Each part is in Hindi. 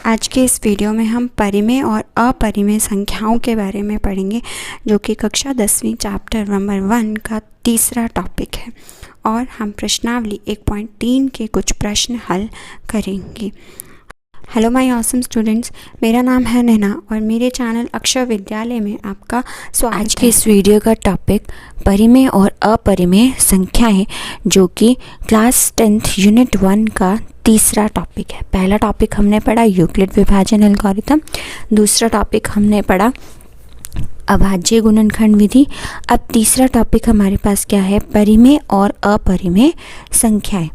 आज के इस वीडियो में हम परिमेय और अपरिमेय संख्याओं के बारे में पढ़ेंगे, जो कि कक्षा 10वीं चैप्टर नंबर 1 का तीसरा टॉपिक है। और हम प्रश्नावली 1.3 के कुछ प्रश्न हल करेंगे। हेलो माय ऑसम स्टूडेंट्स, मेरा नाम है नैना और मेरे चैनल अक्षर विद्यालय में आपका स्वागत है। आज के इस वीडियो का टॉपिक परिमेय और अपरिमेय संख्याएं, जो कि क्लास 10th यूनिट 1 का तीसरा टॉपिक है। पहला टॉपिक हमने पढ़ा यूक्लिड विभाजन एल्गोरिथम, दूसरा टॉपिक हमने पढ़ा अभाज्य गुणनखंड विधि। अब तीसरा टॉपिक हमारे पास क्या है, परिमेय और अपरिमेय संख्याएं।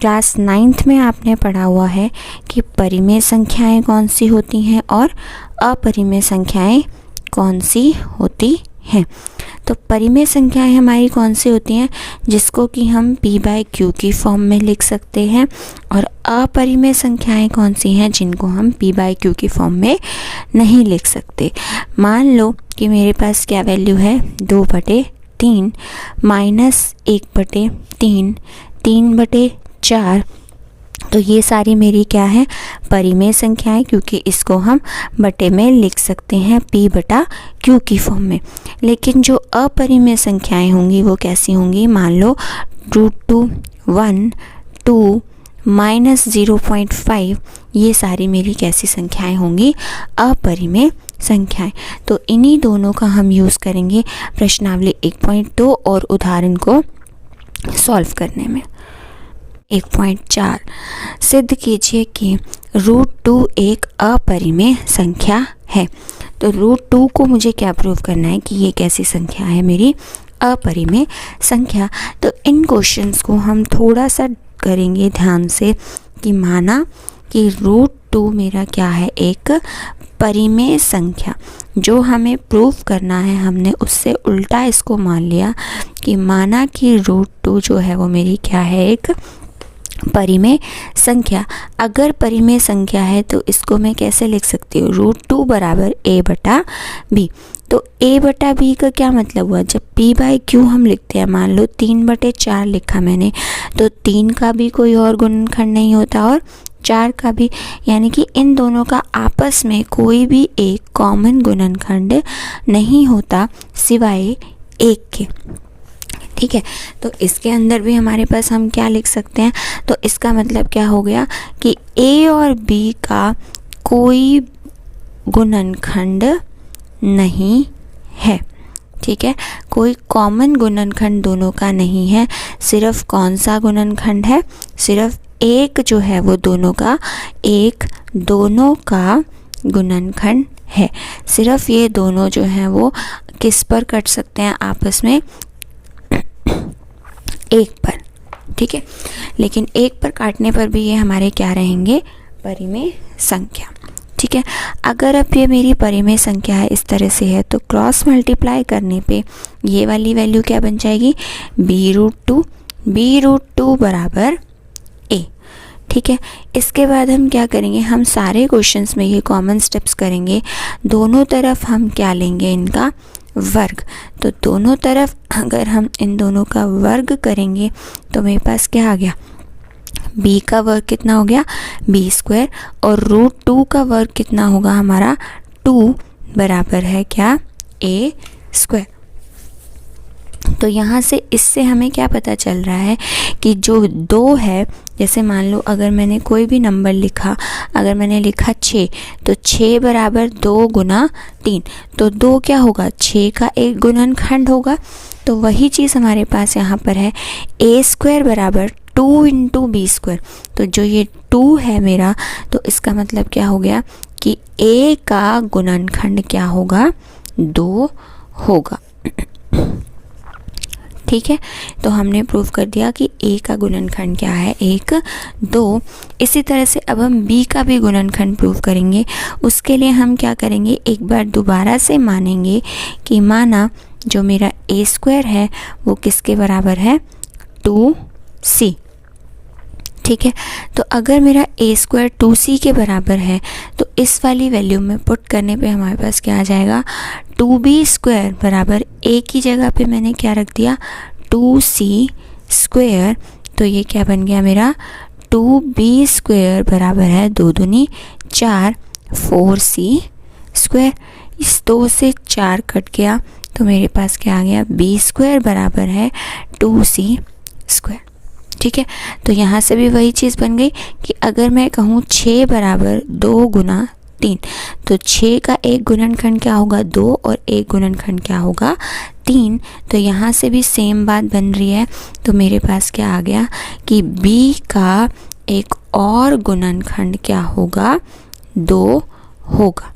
क्लास 9th में आपने पढ़ा हुआ है कि परिमेय संख्याएं कौन सी होती हैं और अपरिमेय संख्याएं कौन सी होती हैं। तो परिमेय संख्याएं हमारी कौन सी होती हैं, जिसको कि हम p/q की फॉर्म में लिख सकते हैं, और अपरिमेय संख्याएं कौन सी हैं जिनको हम p/q की फॉर्म में नहीं लिख सकते। मान लो कि मेरे पास क्या वैल्यू है, 2/3 माइनस 1/3 3/4। तो ये सारी मेरी क्या है, परिमेय संख्याएं, क्योंकि इसको हम बटे में लिख सकते हैं p/q की फॉर्म में। लेकिन जो अपरिमेय संख्याएं होंगी वो कैसी होंगी, मान लो √2 1 2 -0.5, ये सारी मेरी कैसी संख्याएं होंगी, अपरिमेय संख्याएं। तो इन्हीं दोनों का हम यूज़ करेंगे प्रश्नावली 1.2 और उदाहरण को सॉल्व करने में। 1.4 सिद्ध कीजिए कि √2 एक अपरिमेय संख्या है। तो √2 को मुझे क्या प्रूव करना है कि ये कैसी संख्या है, मेरी अपरिमेय संख्या। तो इन क्वेश्चंस को हम थोड़ा सा करेंगे ध्यान से कि माना कि √2 मेरा क्या है, एक परिमेय संख्या। जो हमें प्रूव करना है हमने उससे उल्टा इसको मान लिया कि माना कि √2 जो है वो मेरी क्या है, एक परिमेय संख्या। अगर परिमेय संख्या है तो इसको मैं कैसे लिख सकती हूँ, √2 बराबर a/b। तो a/b का क्या मतलब हुआ, जब p/q हम लिखते हैं, मान लो 3/4 लिखा मैंने, तो 3 का भी कोई और गुणनखंड नहीं होता और 4 का भी, यानी कि इन दोनों का आपस में कोई भी एक कॉमन गुणनखंड नहीं होता सिवाय एक के। ठीक है, तो इसके अंदर भी हमारे पास हम क्या लिख सकते हैं, तो इसका मतलब क्या हो गया कि a और b का कोई गुणनखंड नहीं है। ठीक है, कोई कॉमन गुणनखंड दोनों का नहीं है। सिर्फ कौन सा गुणनखंड है, सिर्फ एक जो है वो दोनों का, एक दोनों का गुणनखंड है। सिर्फ ये दोनों जो हैं वो किस पर कट सकते हैं आपस में, एक पर। ठीक है, लेकिन एक पर काटने पर भी ये हमारे क्या रहेंगे, परिमेय संख्या। ठीक है, अगर अब ये मेरी परिमेय संख्या है, इस तरह से है, तो क्रॉस मल्टीप्लाई करने पे ये वाली वैल्यू क्या बन जाएगी, b√2 बराबर a। ठीक है, इसके बाद हम क्या करेंगे, हम सारे क्वेश्चंस में ये कॉमन स्टेप्स करेंगे। दोनों तरफ हम क्या लेंगे, इनका वर्ग। तो दोनों तरफ अगर हम इन दोनों का वर्ग करेंगे तो मेरे पास क्या आ गया, b का वर्ग कितना हो गया, b², और √2 का वर्ग कितना होगा हमारा, 2 बराबर है क्या, a²। तो यहाँ से इससे हमें क्या पता चल रहा है कि जो 2 है, जैसे मान लो अगर मैंने कोई भी नंबर लिखा, अगर मैंने लिखा 6, तो 6 बराबर 2 × 3, तो 2 क्या होगा, 6 का एक गुणनखंड होगा। तो वही चीज़ हमारे पास यहाँ पर है, a² बराबर 2 × b²। तो जो ये 2 है मेरा, तो इसका मतलब क्या हो गया कि a का गुणनखंड क्या होगा, 2 होगा। ठीक है, तो हमने प्रूव कर दिया कि a का गुणनखंड क्या है, 1 2। इसी तरह से अब हम b का भी गुणनखंड प्रूव करेंगे। उसके लिए हम क्या करेंगे, एक बार दोबारा से मानेंगे कि माना जो मेरा a² है वो किसके बराबर है, 2c। ठीक है, तो अगर मेरा a² 2c के बराबर है, तो इस वाली वैल्यू में पुट करने पे हमारे पास क्या आ जाएगा, 2b² बराबर a की जगह पे मैंने क्या रख दिया, 2c²। तो ये क्या बन गया मेरा, 2b² बराबर है 2 दूनी 4 4c²। इस 2 से 4 कट गया तो मेरे पास क्या आ गया, b² बराबर है 2c²। ठीक है, तो यहाँ से भी वही चीज़ बन गई कि अगर मैं कहूँ 6 बराबर 2 गुना 3, तो 6 का एक गुणनखंड क्या होगा 2 और एक गुणनखंड क्या होगा 3। तो यहाँ से भी सेम बात बन रही है। तो मेरे पास क्या आ गया कि b का एक और गुणनखंड क्या होगा 2 होगा।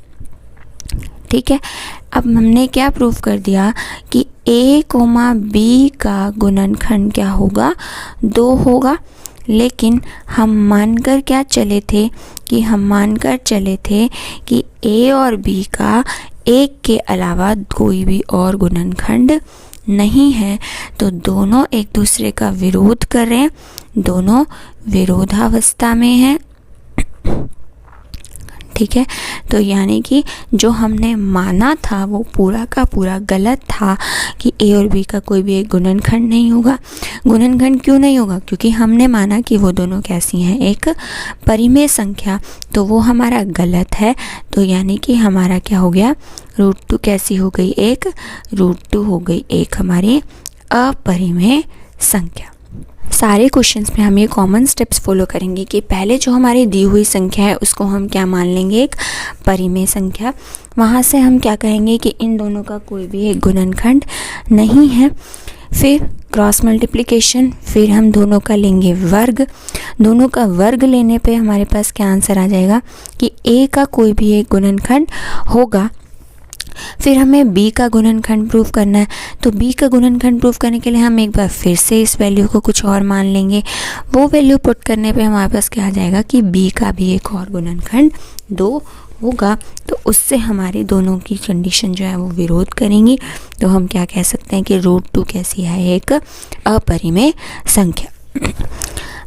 ठीक है, अब हमने क्या प्रूव कर दिया कि a, b का गुणनखंड क्या होगा 2 होगा। लेकिन हम मानकर क्या चले थे कि कि a और b का एक के अलावा कोई भी और गुणनखंड नहीं है। तो दोनों एक दूसरे का विरोध कर रहे हैं, दोनों विरोधावस्था में हैं। ठीक है, तो यानी कि जो हमने माना था वो पूरा का पूरा गलत था कि a और b का कोई भी एक गुणनखंड नहीं होगा। गुणनखंड क्यों नहीं होगा? क्योंकि हमने माना कि वो दोनों कैसी हैं, एक परिमेय संख्या। तो वो हमारा गलत है। तो यानी कि हमारा क्या हो गया, √2 कैसी हो गई, एक √2 हो गई, एक हमारी अपरिमेय संख्या। सारे क्वेश्चंस में हम ये कॉमन स्टेप्स फॉलो करेंगे कि पहले जो हमारी दी हुई संख्या है उसको हम क्या मान लेंगे, एक परिमेय संख्या। वहाँ से हम क्या कहेंगे कि इन दोनों का कोई भी एक गुणनखंड नहीं है। फिर क्रॉस मल्टीप्लिकेशन, फिर हम दोनों का लेंगे वर्ग। दोनों का वर्ग लेने पे हमारे पास क्या आंसर आ जाएगा कि a का कोई भी एक गुणनखंड होगा। फिर हमें b का गुणनखंड प्रूव करना है। तो b का गुणनखंड प्रूव करने के लिए हम एक बार फिर से इस वैल्यू को कुछ और मान लेंगे। वो वैल्यू पुट करने पे हमारे पास क्या आ जाएगा कि b का भी एक और गुणनखंड 2 होगा। तो उससे हमारी दोनों की कंडीशन जो है वो विरोध करेंगी। तो हम क्या कह सकते हैं कि √2 कैसी है, एक अपरिमेय संख्या।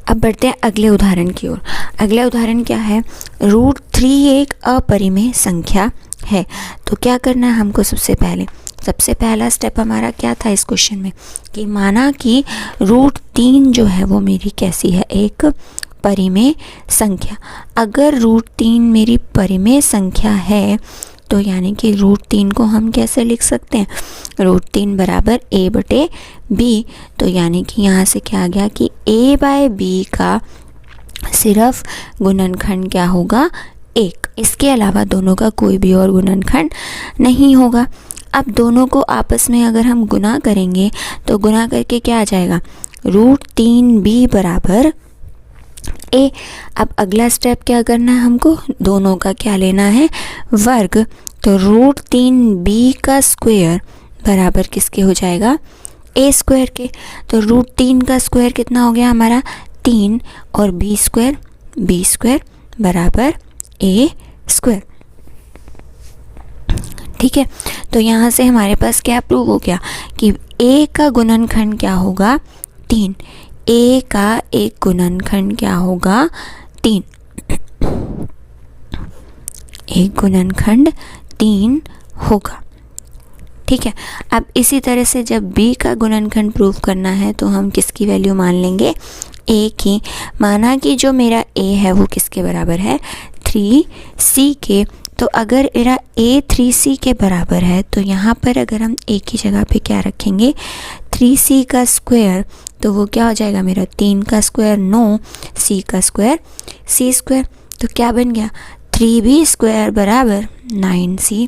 अब बढ़ते हैं अगले उदाहरण की ओर। अगला उदाहरण क्या है, √3 एक अपरिमेय संख्या है। तो क्या करना है हमको, सबसे पहला स्टेप हमारा क्या था इस क्वेश्चन में कि माना कि √3 जो है वो मेरी कैसी है, एक परिमेय संख्या। अगर √3 मेरी परिमेय संख्या है तो यानी कि √3 को हम कैसे लिख सकते हैं, √3 बराबर a/b। तो यानी कि यहाँ से क्या आ गया कि a/b का सिर्फ गुणनखंड क्या होगा, 1। इसके अलावा दोनों का कोई भी और गुणनखंड नहीं होगा। अब दोनों को आपस में अगर हम गुना करेंगे तो गुना करके क्या आ जाएगा, √3b बराबर a। अब अगला स्टेप क्या करना है हमको, दोनों का क्या लेना है, वर्ग। तो √3b का स्क्वायर बराबर किसके हो जाएगा, a² के। तो √3 का स्क्वायर कितना हो गया हमारा 3 और b² बराबर a²। ठीक है, तो यहाँ से हमारे पास क्या प्रूव हो गया कि a का गुणनखंड क्या होगा 3। a का एक गुणनखंड क्या होगा 3, एक गुणनखंड 3 होगा। ठीक है, अब इसी तरह से जब b का गुणनखंड प्रूव करना है तो हम किसकी वैल्यू मान लेंगे, a की। माना कि जो मेरा a है वो किसके बराबर है, 3c के। तो अगर मेरा a 3c के बराबर है तो यहाँ पर अगर हम a की जगह पे क्या रखेंगे, 3c का स्क्वायर, तो वो क्या हो जाएगा मेरा 3 का स्क्वायर 9, c का स्क्वायर c²। तो क्या बन गया, 3b² बराबर 9c²।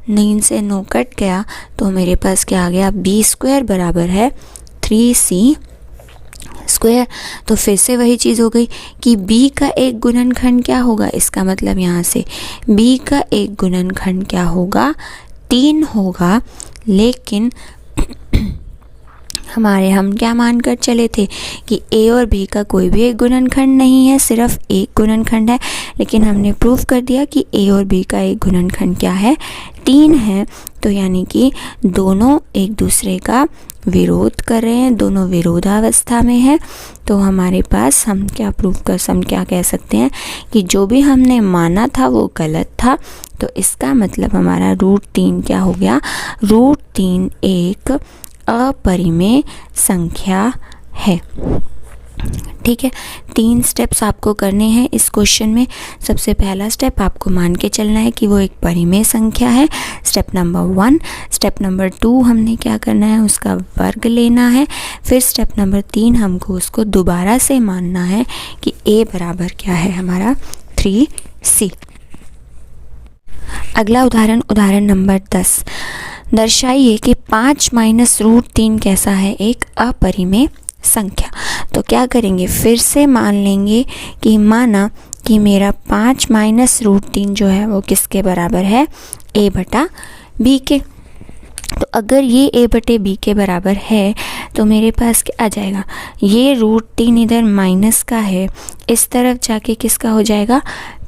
9 से 9 कट गया तो मेरे पास क्या आ गया, b² बराबर है 3c²। तो फिर से वही चीज़ हो गई कि b का एक गुणनखंड क्या होगा, इसका मतलब यहाँ से b का एक गुणनखंड क्या होगा 3 होगा। लेकिन हम क्या मानकर चले थे कि a और b का कोई भी एक गुणनखंड नहीं है, सिर्फ एक गुणनखंड है। लेकिन हमने प्रूव कर दिया कि a और b का एक गुणनखंड क्या है, 3 है। तो यानी कि दोनों एक दूसरे का विरोध कर रहे हैं, दोनों विरोधावस्था में है। तो हमारे पास हम क्या कह सकते हैं कि जो भी हमने माना था वो गलत था। तो इसका मतलब हमारा √3 क्या हो गया, √3 एक अपरिमेय संख्या है। ठीक है, 3 स्टेप्स आपको करने हैं इस क्वेश्चन में। सबसे पहला स्टेप आपको मान के चलना है कि वो एक परिमेय संख्या है, स्टेप नंबर 1। स्टेप नंबर 2 हमने क्या करना है, उसका वर्ग लेना है। फिर स्टेप नंबर 3 हमको उसको दोबारा से मानना है कि a बराबर क्या है हमारा 3c। अगला उदाहरण नंबर 10। दर्शाइए कि 5 माइनस रूट 3 कैसा है, एक अपरिमेय संख्या। तो क्या करेंगे, फिर से मान लेंगे कि माना कि मेरा 5 माइनस रूट 3 जो है वो किसके बराबर है, a बटा b के। तो अगर ये a बटे b के बराबर है तो मेरे पास क्या आ जाएगा, ये रूट 3 इधर माइनस का है, इस तरफ जाके किसका हो जाएगा,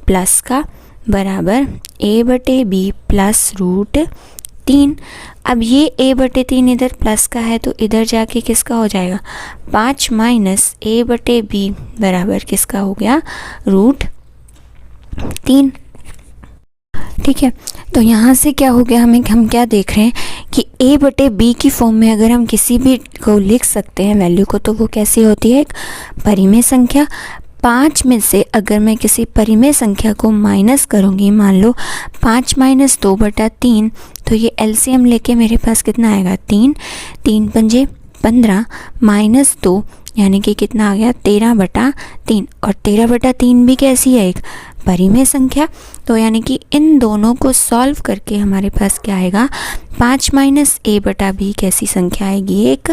प्लस का, बराबर a बटे b प्लस रूट 3। अब ये a बटे 3 इधर प्लस का है तो इधर जाके किसका हो जाएगा, 5 माइनस a बटे b बराबर किसका हो गया, रूट 3। ठीक है, तो यहाँ से क्या हो गया, हम क्या देख रहे हैं कि a बटे b की फॉर्म में अगर हम किसी भी को लिख सकते हैं वैल्यू को, तो वो कैसी होती है, एक परिमेय संख्या। 5 में से अगर मैं किसी परिमेय संख्या को माइनस करूँगी, मान लो 5 माइनस 2 बटा 3, तो ये एलसीएम लेके मेरे पास कितना आएगा, 3 3 पंजे 15 माइनस 2 यानी कि कितना आ गया, 13 बटा 3। और 13 बटा 3 भी कैसी है, एक परिमेय संख्या। तो यानी कि इन दोनों को सॉल्व करके हमारे पास क्या आएगा, 5 माइनस a बटा b कैसी संख्या आएगी, एक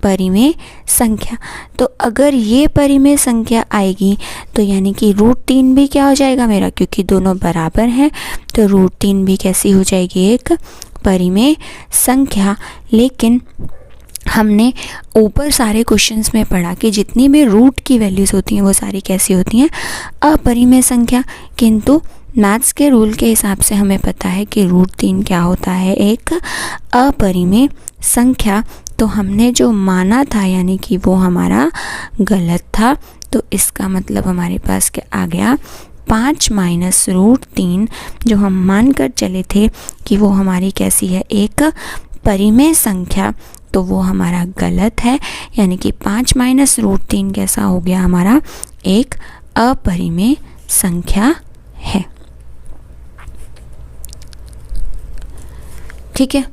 परिमेय संख्या। तो अगर ये परिमेय संख्या आएगी तो यानी कि रूट 3 भी क्या हो जाएगा मेरा, क्योंकि दोनों बराबर हैं तो रूट 3 भी कैसी हो जाएगी, एक परिमेय संख्या। लेकिन हमने ऊपर सारे क्वेश्चंस में पढ़ा कि जितनी भी रूट की वैल्यूज़ होती हैं वो सारी कैसी होती हैं, अपरिमेय संख्या। किंतु मैथ्स के रूल के हिसाब से हमें पता है कि रूट 3 क्या होता है, एक अपरिमेय संख्या। तो हमने जो माना था यानी कि वो हमारा गलत था। तो इसका मतलब हमारे पास क्या आ गया, 5 माइनस रूट 3 जो हम मान कर चले थे कि वो हमारी कैसी है, एक परिमेय संख्या, तो वो हमारा गलत है। यानी कि 5 माइनस रूट 3 कैसा हो गया हमारा, एक अपरिमेय संख्या है। ठीक है,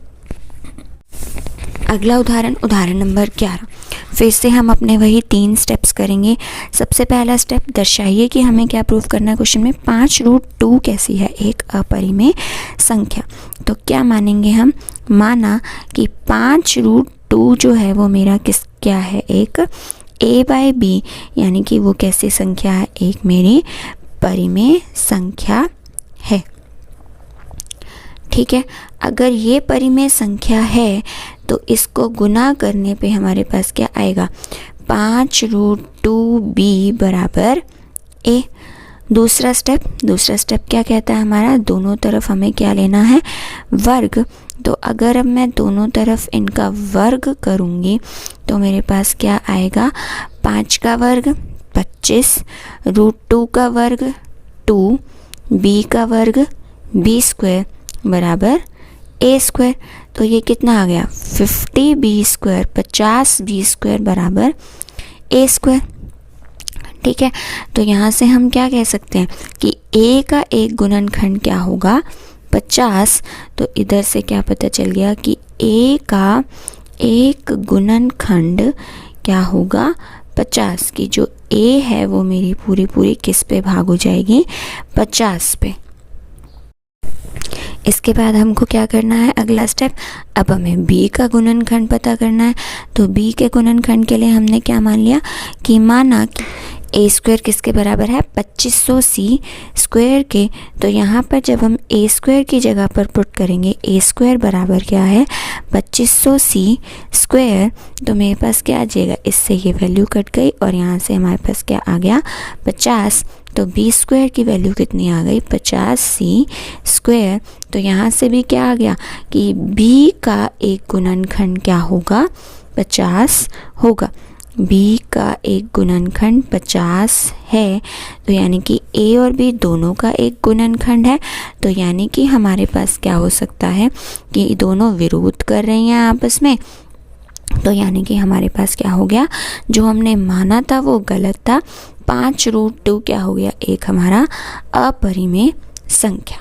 अगला उदाहरण नंबर 11। फिर से हम अपने वही 3 स्टेप्स करेंगे। सबसे पहला स्टेप, दर्शाइए कि हमें क्या प्रूव करना है क्वेश्चन में, 5 रूट 2 कैसी है, एक अपरिमेय संख्या। तो क्या मानेंगे हम, माना कि 5 रूट 2 जो है वो मेरा क्या है, एक a बाई b यानी कि वो कैसी संख्या है, एक मेरी परिमेय संख्या है। ठीक है, अगर ये परिमेय संख्या है तो इसको गुना करने पे हमारे पास क्या आएगा, 5 रूट 2b बराबर a। दूसरा स्टेप क्या कहता है हमारा, दोनों तरफ हमें क्या लेना है, वर्ग। तो अगर अब मैं दोनों तरफ इनका वर्ग करूँगी तो मेरे पास क्या आएगा, 5 का वर्ग 25, रूट 2 का वर्ग 2, b का वर्ग b स्क्वायर बराबर a स्क्वायर। तो ये कितना आ गया, 50b स्क्वायर, 50b स्क्वायर बराबर a स्क्वायर। ठीक है, तो यहाँ से हम क्या कह सकते हैं कि a का एक गुणनखंड क्या होगा, 50। तो इधर से क्या पता चल गया कि a का एक गुणनखंड क्या होगा, 50 की जो a है वो मेरी पूरी किस पे भाग हो जाएगी, 50 पे। इसके बाद हमको क्या करना है, अगला स्टेप, अब हमें b का गुणनखंड पता करना है। तो b के गुणनखंड के लिए हमने क्या मान लिया कि माना कि a स्क्वायर किसके बराबर है, 2500c स्क्वायर के। तो यहाँ पर जब हम a स्क्वायर की जगह पर पुट करेंगे, a स्क्वायर बराबर क्या है, 2500c स्क्वायर। तो मेरे पास क्या आ जाएगा, इससे ये वैल्यू कट गई और यहाँ से हमारे पास क्या आ गया, 50। तो b स्क्वायर की वैल्यू कितनी आ गई, 50c स्क्वायर। तो यहाँ से भी क्या आ गया कि b का एक गुणनखंड क्या होगा, 50 होगा। b का एक गुणनखंड 50 है। तो यानी कि a और b दोनों का एक गुणनखंड है। तो यानी कि हमारे पास क्या हो सकता है कि दोनों विरोध कर रही हैं आपस में। तो यानी कि हमारे पास क्या हो गया, जो हमने माना था वो गलत था। 5√2 क्या हो गया, एक हमारा अपरिमेय संख्या।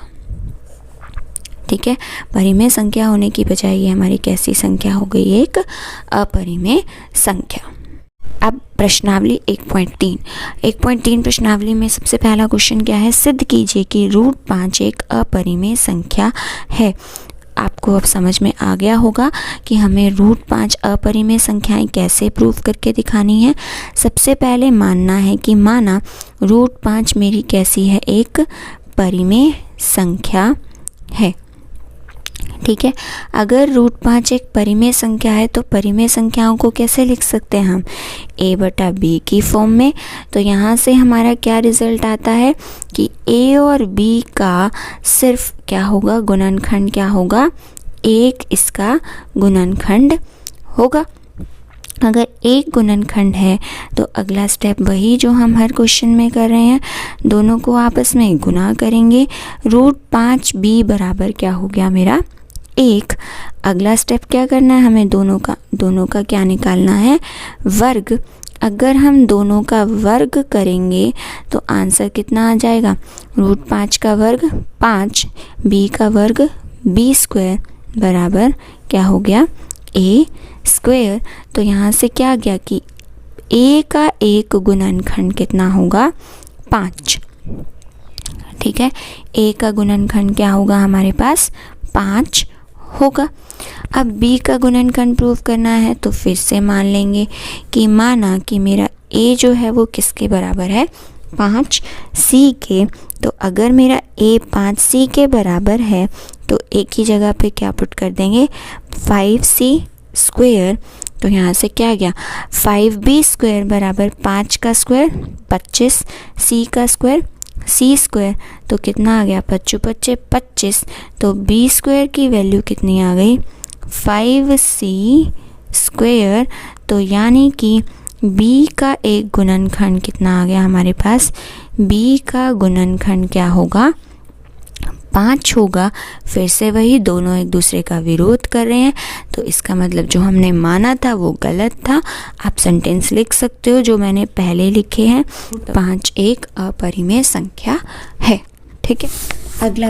ठीक है, परिमेय संख्या होने की बजाय ये हमारी कैसी संख्या हो गई, एक अपरिमेय संख्या। अब प्रश्नावली 1.3 प्रश्नावली में सबसे पहला क्वेश्चन क्या है, सिद्ध कीजिए कि √5 एक अपरिमेय संख्या है। आपको अब समझ में आ गया होगा कि हमें √5 अपरिमेय संख्याएं कैसे प्रूव करके दिखानी है। सबसे पहले मानना है कि माना √5 मेरी कैसी है, एक परिमेय संख्या है। ठीक है, अगर √5 एक परिमेय संख्या है तो परिमेय संख्याओं को कैसे लिख सकते हैं हम, a/b की फॉर्म में। तो यहाँ से हमारा क्या रिजल्ट आता है कि a और b का सिर्फ क्या होगा, गुणनखंड क्या होगा, 1 इसका गुणनखंड होगा। अगर एक गुणनखंड है तो अगला स्टेप वही जो हम हर क्वेश्चन में कर रहे हैं, दोनों को आपस में गुना करेंगे। √5b बराबर क्या हो गया मेरा, 1। अगला स्टेप क्या करना है, हमें दोनों का क्या निकालना है, वर्ग। अगर हम दोनों का वर्ग करेंगे तो आंसर कितना आ जाएगा, √5 का वर्ग 5, b का वर्ग b² बराबर क्या हो गया, a²। तो यहाँ से क्या आ गया कि a का एक गुणनखंड कितना होगा, 5। ठीक है, a का गुणनखंड क्या होगा हमारे पास, 5 होगा। अब b का गुणनखंड प्रूव करना है तो फिर से मान लेंगे कि माना कि मेरा a जो है वो किसके बराबर है, 5c के। तो अगर मेरा a 5c के बराबर है तो एक ही जगह पे क्या पुट कर देंगे, 5c²। तो यहाँ से क्या गया, 5b² बराबर 5 का स्क्वायर 25, c का स्क्वायर c²। तो कितना आ गया, 5×5 25। तो b² की वैल्यू कितनी आ गई, 5c²। तो यानी कि b का एक गुणनखंड कितना आ गया हमारे पास, b का गुणनखंड क्या होगा, 5 होगा। फिर से वही, दोनों एक दूसरे का विरोध कर रहे हैं, तो इसका मतलब जो हमने माना था वो गलत था। आप सेंटेंस लिख सकते हो जो मैंने पहले लिखे हैं, 5 एक अपरिमेय संख्या है। ठीक है, अगला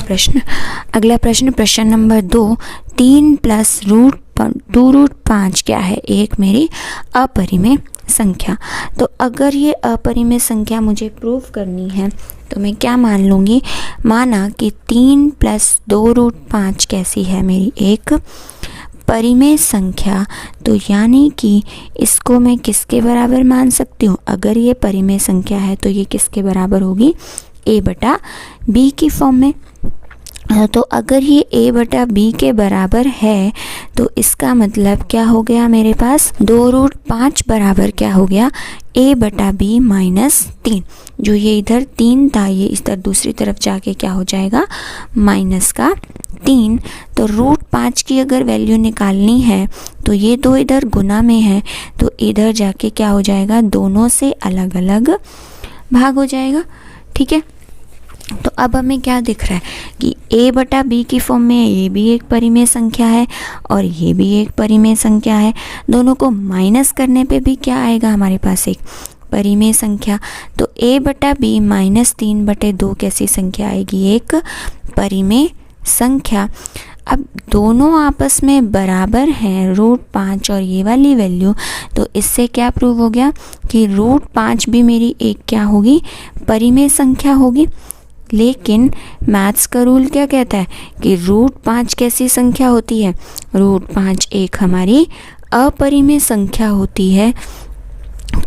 प्रश्न नंबर 2, 3 + √2√5 क्या है, एक मेरी अपरिमेय संख्या। तो अगर ये अपरिमेय संख्या मुझे प्रूव करनी है तो मैं क्या मान लूँगी, माना कि 3 + 2√5 कैसी है, मेरी एक परिमेय संख्या। तो यानी कि इसको मैं किसके बराबर मान सकती हूँ, अगर ये परिमेय संख्या है तो ये किसके बराबर होगी, a/b की फॉर्म में। तो अगर ये a/b के बराबर है तो इसका मतलब क्या हो गया, मेरे पास 2√5 बराबर क्या हो गया, a/b - 3। जो ये इधर 3 था ये इधर दूसरी तरफ जाके क्या हो जाएगा, -3। तो √5 की अगर वैल्यू निकालनी है तो ये दो इधर गुना में है, तो इधर जाके क्या हो जाएगा, दोनों से अलग अलग भाग हो जाएगा। ठीक है, तो अब हमें क्या दिख रहा है कि a/b की फॉर्म में ये भी एक परिमेय संख्या है और ये भी एक परिमेय संख्या है। दोनों को माइनस करने पे भी क्या आएगा हमारे पास, एक परिमेय संख्या। तो a/b - 3/2 कैसी संख्या आएगी, एक परिमेय संख्या। अब दोनों आपस में बराबर हैं, √5 और ये वाली वैल्यू। तो इससे क्या प्रूव हो गया कि √5 भी मेरी एक क्या होगी, परिमेय संख्या होगी। लेकिन मैथ्स का रूल क्या कहता है कि √5 कैसी संख्या होती है, √5 एक हमारी अपरिमेय संख्या होती है।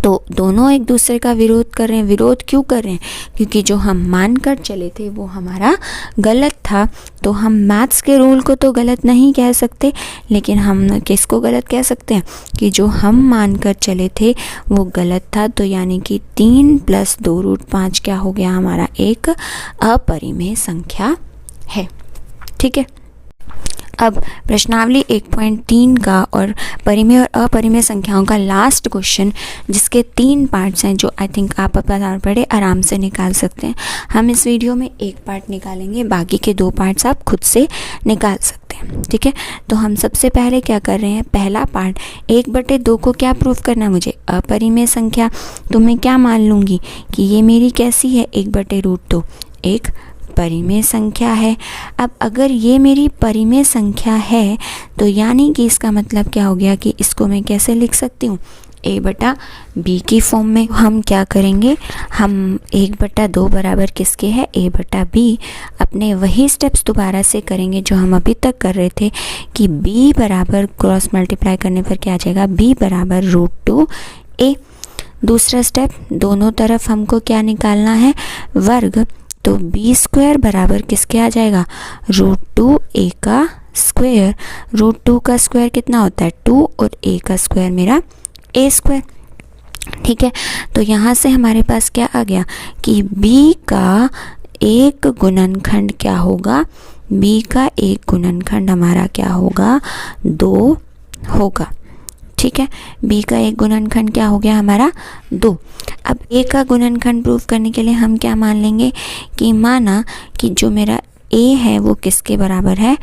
तो दोनों एक दूसरे का विरोध कर रहे हैं। विरोध क्यों कर रहे हैं, क्योंकि जो हम मान कर चले थे वो हमारा गलत था। तो हम मैथ्स के रूल को तो गलत नहीं कह सकते, लेकिन हम किसको गलत कह सकते हैं कि जो हम मान कर चले थे वो गलत था। तो यानी कि 3 + 2√5 क्या हो गया हमारा, एक अपरिमेय संख्या है। ठीक है, अब प्रश्नावली 1.3 का और परिमेय और अपरिमेय संख्याओं का लास्ट क्वेश्चन, जिसके 3 पार्ट्स हैं, जो आई थिंक आप अपना बड़े आराम से निकाल सकते हैं। हम इस वीडियो में एक पार्ट निकालेंगे, बाकी के 2 पार्ट्स आप खुद से निकाल सकते हैं। सकते हैं। ठीक है, तो हम सबसे पहले क्या कर रहे हैं, पहला पार्ट 1/2 को क्या प्रूफ करना है मुझे, अपरिमेय संख्या। तो मैं क्या मान लूँगी कि ये मेरी कैसी है, 1/√2 एक परिमेय संख्या है। अब अगर ये मेरी परिमेय संख्या है तो यानी कि इसका मतलब क्या हो गया कि इसको मैं कैसे लिख सकती हूँ, a/b की फॉर्म में। हम क्या करेंगे, हम 1/2 बराबर किसके है, a/b। अपने वही स्टेप्स दोबारा से करेंगे जो हम अभी तक कर रहे थे कि b बराबर क्रॉस मल्टीप्लाई करने पर क्या आ जाएगा, b बराबर √2a। दूसरा स्टेप, दोनों तरफ हमको क्या निकालना है, वर्ग। तो b² बराबर किसके आ जाएगा, √2a का स्क्वायर। √2 का स्क्वायर कितना होता है, 2, और a का स्क्वायर मेरा a²। ठीक है, तो यहाँ से हमारे पास क्या आ गया कि b का एक गुणनखंड क्या होगा, b का एक गुणनखंड हमारा क्या होगा, 2 होगा। ठीक है, b का एक गुणनखंड क्या हो गया हमारा, 2। अब a का गुणनखंड प्रूफ करने के लिए हम क्या मान लेंगे कि माना कि जो मेरा a है वो किसके बराबर है,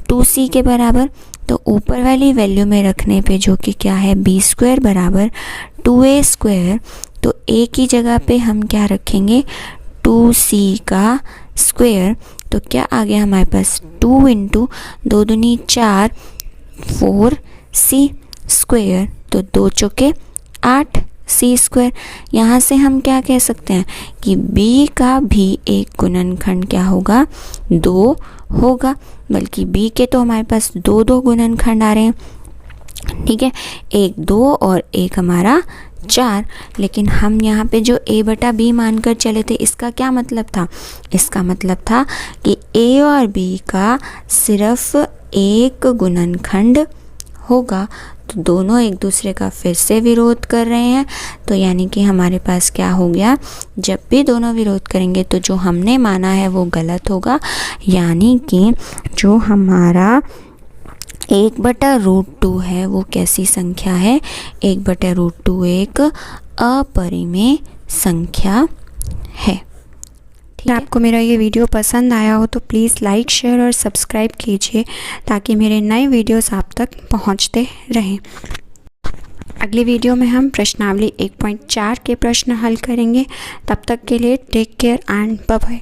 2c के बराबर। तो ऊपर वाली वैल्यू में रखने पे जो कि क्या है, b² बराबर 2a²। तो a की जगह पे हम क्या रखेंगे, 2c का स्क्वायर। तो क्या आ गया हमारे पास, 2 × 2 दूनी 4, 4c स्क्वायर। तो 2 चौके 8 c²। यहाँ से हम क्या कह सकते हैं कि b का भी एक गुणनखंड क्या होगा, 2 होगा। बल्कि b के तो हमारे पास 2 गुणनखंड आ रहे हैं। ठीक है, 1 2 और 1 हमारा 4। लेकिन हम यहाँ पे जो a/b मानकर चले थे, इसका क्या मतलब था, इसका मतलब था कि a और b का सिर्फ एक गुणनखंड होगा। तो दोनों एक दूसरे का फिर से विरोध कर रहे हैं। तो यानी कि हमारे पास क्या हो गया, जब भी दोनों विरोध करेंगे तो जो हमने माना है वो गलत होगा। यानी कि जो हमारा 1/√2 है वो कैसी संख्या है, 1/√2 एक अपरिमेय संख्या है। अगर आपको मेरा ये वीडियो पसंद आया हो तो प्लीज़ लाइक, शेयर और सब्सक्राइब कीजिए ताकि मेरे नए वीडियोस आप तक पहुंचते रहें। अगली वीडियो में हम प्रश्नावली 1.4 के प्रश्न हल करेंगे। तब तक के लिए take care and bye bye.